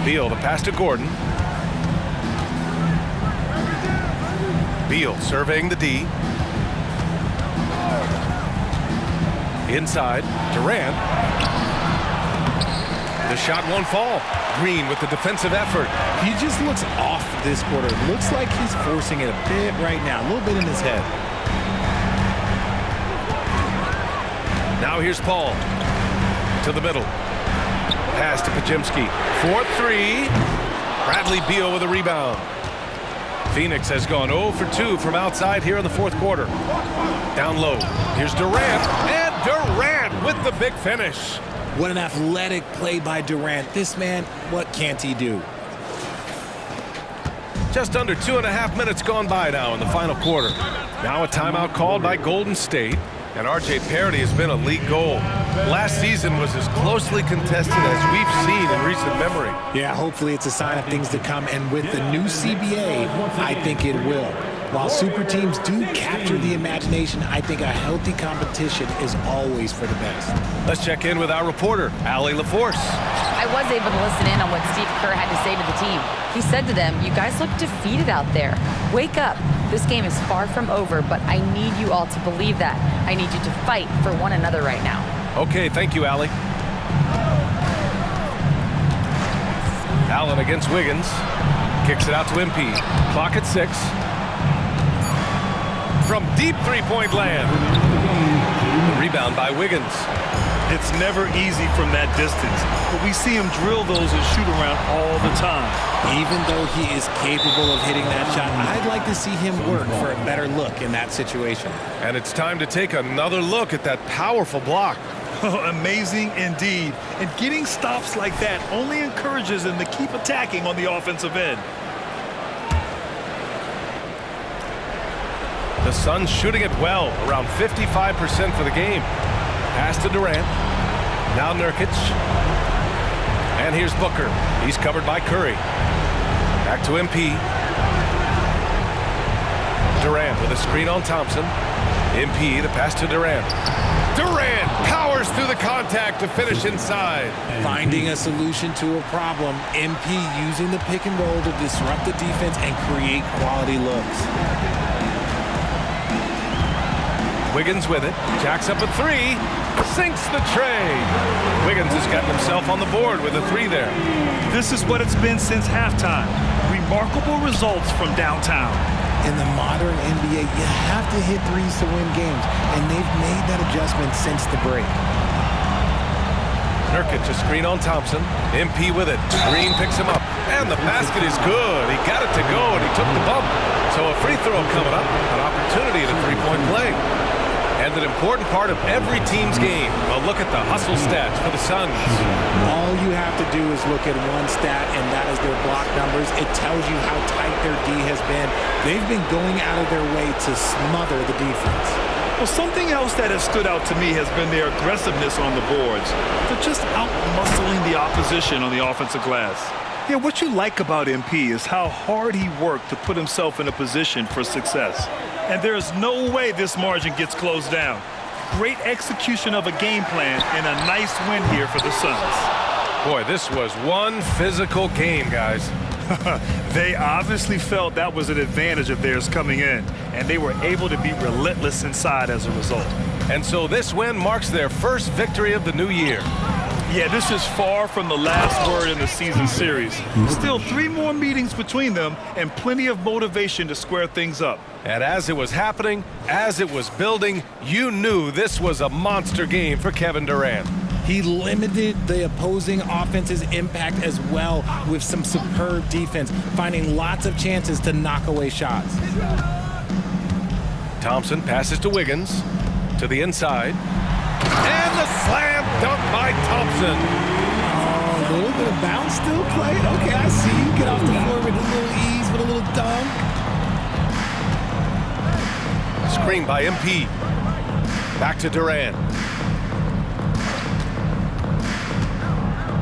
Beal, the pass to Gordon. Beal surveying the D. Inside, Durant. The shot won't fall. Green with the defensive effort. He just looks off this quarter. Looks like he's forcing it a bit right now. A little bit in his head. Now here's Paul. To the middle. Pass to Pajemski. 4-3. Bradley Beal with a rebound. Phoenix has gone 0 for 2 from outside here in the fourth quarter. Down low. Here's Durant. And Durant with the big finish. What an athletic play by Durant. This man, what can't he do? Just under 2.5 minutes gone by now in the final quarter. Now a timeout called by Golden State. And R.J. Parody has been a league goal. Last season was as closely contested as we've seen in recent memory. Yeah, hopefully it's a sign of things to come. And with the new CBA, I think it will. While super teams do capture the imagination, I think a healthy competition is always for the best. Let's check in with our reporter, Allie LaForce. I was able to listen in on what Steve Kerr had to say to the team. He said to them, "You guys look defeated out there. Wake up. This game is far from over, but I need you all to believe that. I need you to fight for one another right now." Okay, thank you, Allie. Allen against Wiggins. Kicks it out to MP. Clock at 6. From deep three-point land. The rebound by Wiggins. It's never easy from that distance, but we see him drill those and shoot around all the time. Even though he is capable of hitting that shot, I'd like to see him work for a better look in that situation. And it's time to take another look at that powerful block. Amazing indeed. And getting stops like that only encourages him to keep attacking on the offensive end. The Suns shooting it well, around 55% for the game. Pass to Durant. Now Nurkic. And here's Booker. He's covered by Curry. Back to MP. Durant with a screen on Thompson. MP, the pass to Durant. Durant powers through the contact to finish inside. Finding a solution to a problem. MP using the pick and roll to disrupt the defense and create quality looks. Wiggins with it. Jacks up a 3. Sinks the tray. Wiggins has gotten himself on the board with a 3 there. This is what it's been since halftime. Remarkable results from downtown. In the modern NBA, you have to hit threes to win games, and they've made that adjustment since the break. Nurkic a screen on Thompson. MP with it. Green picks him up, and the basket is good. He got it to go, and he took the bump. So a free throw coming up, an opportunity at a three-point play. And an important part of every team's game. A look at the hustle stats for the Suns. All you have to do is look at one stat, and that is their block numbers. It tells you how tight their D has been. They've been going out of their way to smother the defense. Well, something else that has stood out to me has been their aggressiveness on the boards. They're just out-muscling the opposition on the offensive glass. Yeah, what you like about MP is how hard he worked to put himself in a position for success. And there is no way this margin gets closed down. Great execution of a game plan and a nice win here for the Suns. Boy, this was one physical game, guys. They obviously felt that was an advantage of theirs coming in, and they were able to be relentless inside as a result. And so this win marks their first victory of the new year. Yeah, this is far from the last word in the season series. Still 3 more meetings between them and plenty of motivation to square things up. And as it was happening, as it was building, you knew this was a monster game for Kevin Durant. He limited the opposing offense's impact as well with some superb defense, finding lots of chances to knock away shots. Thompson passes to Wiggins, to the inside. And the slam dunk by Thompson. Oh, a little bit of bounce still played. Okay, I see you. Get off the floor with a little ease, with a little dunk. Screen by MP. Back to Durant.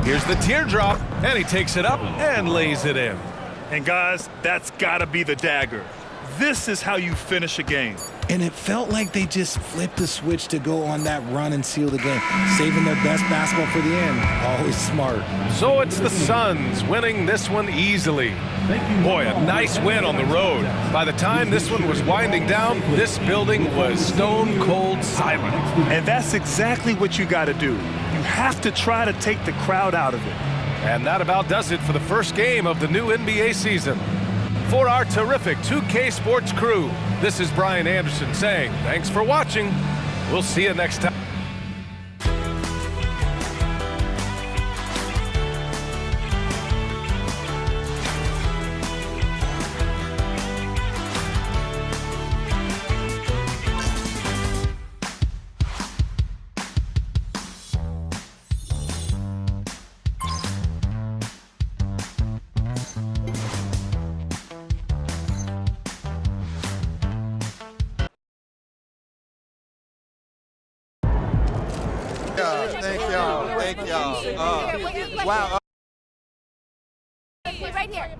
Here's the teardrop, and he takes it up and lays it in. And guys, that's gotta be the dagger. This is how you finish a game. And it felt like they just flipped the switch to go on that run and seal the game, saving their best basketball for the end. Always smart. So it's the Suns winning this one easily. Boy, a nice win on the road. By the time this one was winding down, this building was stone cold silent. And that's exactly what you got to do. You have to try to take the crowd out of it. And that about does it for the first game of the new NBA season. For our terrific 2K Sports crew, this is Brian Anderson saying thanks for watching. We'll see you next time. Thank y'all. Wow. Right here.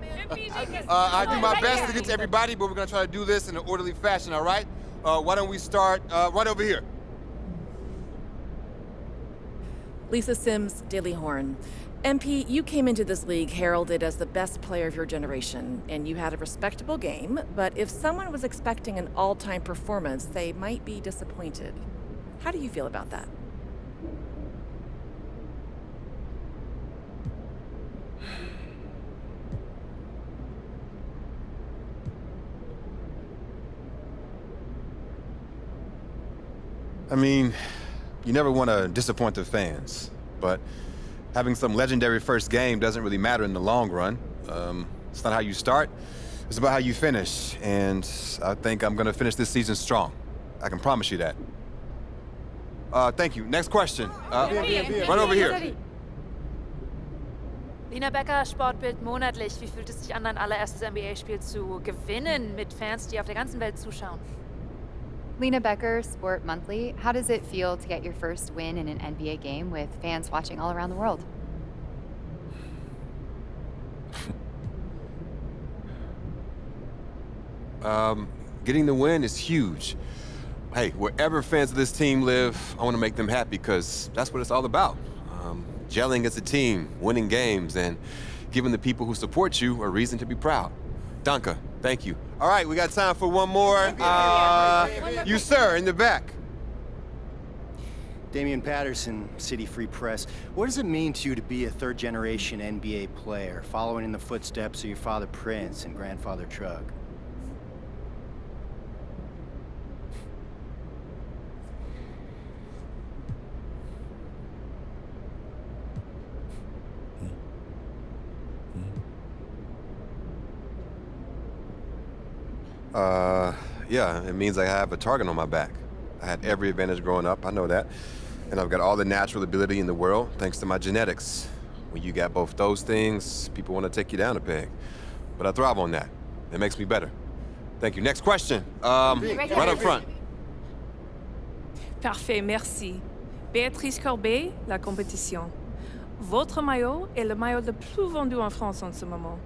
I do my best to get to everybody, but we're going to try to do this in an orderly fashion, all right? Why don't we start right over here? Lisa Sims, Daily Horn. MP, you came into this league heralded as the best player of your generation, and you had a respectable game, but if someone was expecting an all-time performance, they might be disappointed. How do you feel about that? I mean, you never want to disappoint the fans, but having some legendary first game doesn't really matter in the long run. It's not how you start, it's about how you finish, and I think I'm going to finish this season strong. I can promise you that. Thank you. Next question. Right over here. Lina Becker, Sportbild monatlich. Wie fühlt es sich an, dein allererstes NBA-Spiel zu gewinnen mit Fans, die auf der ganzen Welt zuschauen? Lena Becker, Sport Monthly. How does it feel to get your first win in an NBA game with fans watching all around the world? Getting the win is huge. Hey, wherever fans of this team live, I want to make them happy because that's what it's all about. Gelling as a team, winning games, and giving the people who support you a reason to be proud. Danke, thank you. All right, we got time for one more. You, sir, in the back. Damian Patterson, City Free Press. What does it mean to you to be a third-generation NBA player, following in the footsteps of your father Prince and grandfather Trug? Yeah, it means I have a target on my back. I had every advantage growing up, I know that. And I've got all the natural ability in the world, thanks to my genetics. When you got both those things, people want to take you down a peg. But I thrive on that. It makes me better. Thank you. Next question. Right up front. Parfait, merci. Béatrice Corbet, La Compétition. Votre maillot est le maillot le plus vendu en France en ce moment.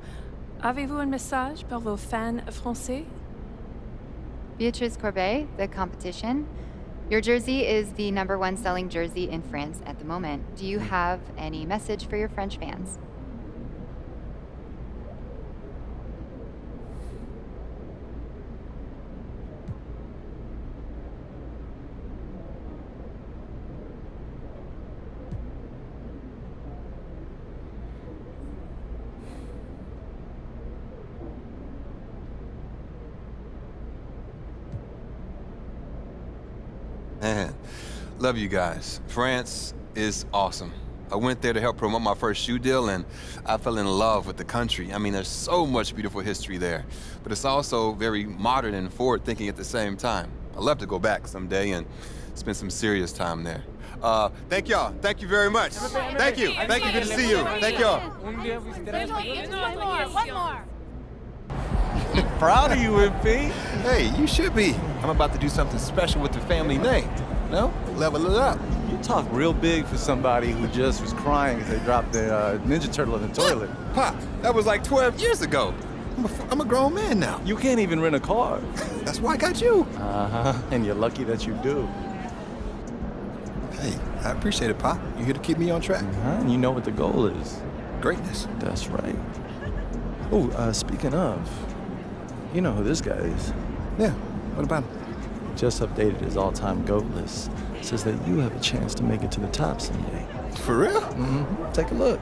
Avez-vous un message pour vos fans français? Beatrice Courbet, The Competition. Your jersey is the #1 selling jersey in France at the moment. Do you have any message for your French fans? Man, love you guys. France is awesome. I went there to help promote my first shoe deal, and I fell in love with the country. I mean, there's so much beautiful history there, but it's also very modern and forward-thinking at the same time. I'd love to go back someday and spend some serious time there. Thank y'all. Thank you very much. Thank you. Thank you. Good to see you. Thank y'all. One more. Proud of you, MP. Hey, you should be. I'm about to do something special with the family name. No? Level it up. You talk real big for somebody who just was crying as they dropped their Ninja Turtle in the toilet. Pop, that was like 12 years ago. I'm a grown man now. You can't even rent a car. That's why I got you. Uh-huh. And you're lucky that you do. Hey, I appreciate it, Pop. You here to keep me on track? And you know what the goal is. Greatness. That's right. Oh, speaking of, you know who this guy is. Yeah, what about him? Just updated his all-time GOAT list. Says that you have a chance to make it to the top someday. For real? Mm-hmm. Take a look.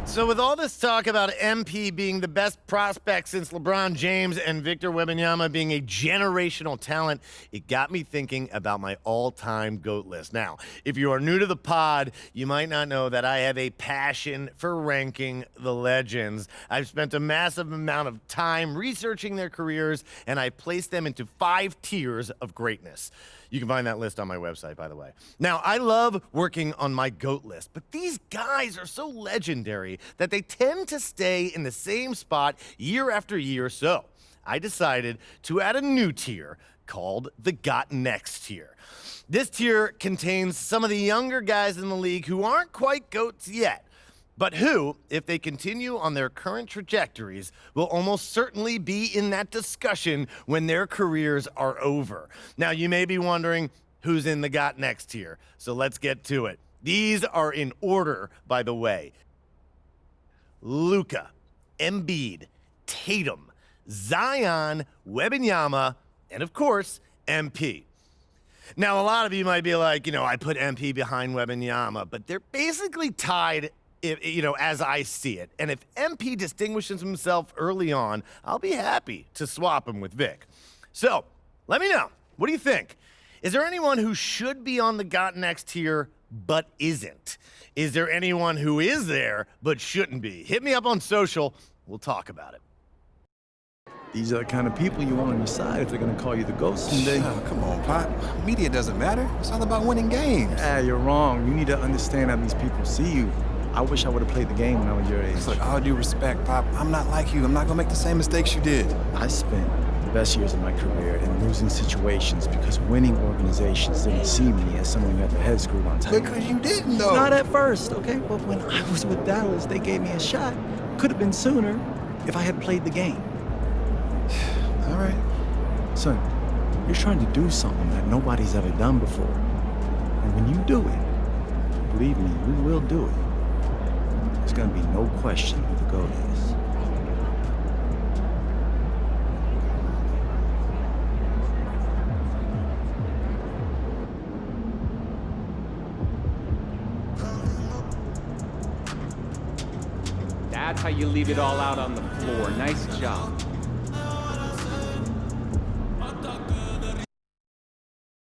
So with all this talk about MP being the best prospect since LeBron James and Victor Wembanyama being a generational talent, it got me thinking about my all-time GOAT list. Now, if you are new to the pod, you might not know that I have a passion for ranking the legends. I've spent a massive amount of time researching their careers, and I placed them into 5 tiers of greatness. You can find that list on my website, by the way. Now, I love working on my GOAT list, but these guys are so legendary that they tend to stay in the same spot year after year. So I decided to add a new tier called the Got Next tier. This tier contains some of the younger guys in the league who aren't quite GOATs yet, but who, if they continue on their current trajectories, will almost certainly be in that discussion when their careers are over. Now, you may be wondering who's in the Got Next tier, so let's get to it. These are in order, by the way. Luka, Embiid, Tatum, Zion, Wembanyama, and of course, MP. Now, a lot of you might be like, I put MP behind Wembanyama, but they're basically tied, as I see it. And if MP distinguishes himself early on, I'll be happy to swap him with Vic. So, let me know. What do you think? Is there anyone who should be on the Got Next tier but isn't? Is there anyone who is there but shouldn't be? Hit me up on social. We'll talk about it. These are the kind of people you want on your side if they're going to call you the GOAT someday. Oh, come on, Pop. Media doesn't matter. It's all about winning games. You're wrong. You need to understand how these people see you. I wish I would have played the game when I was your age. Look, all due respect, Pop. I'm not like you. I'm not going to make the same mistakes you did. I spent the best years of my career in losing situations because winning organizations didn't see me as someone who had the head screwed on tight. Because you didn't, though. Not at first, okay? But when I was with Dallas, they gave me a shot. Could have been sooner if I had played the game. All right. Son, you're trying to do something that nobody's ever done before. And when you do it, believe me, you will do it. There's gonna be no question who the GOAT is. That's how you leave it all out on the floor. Nice job.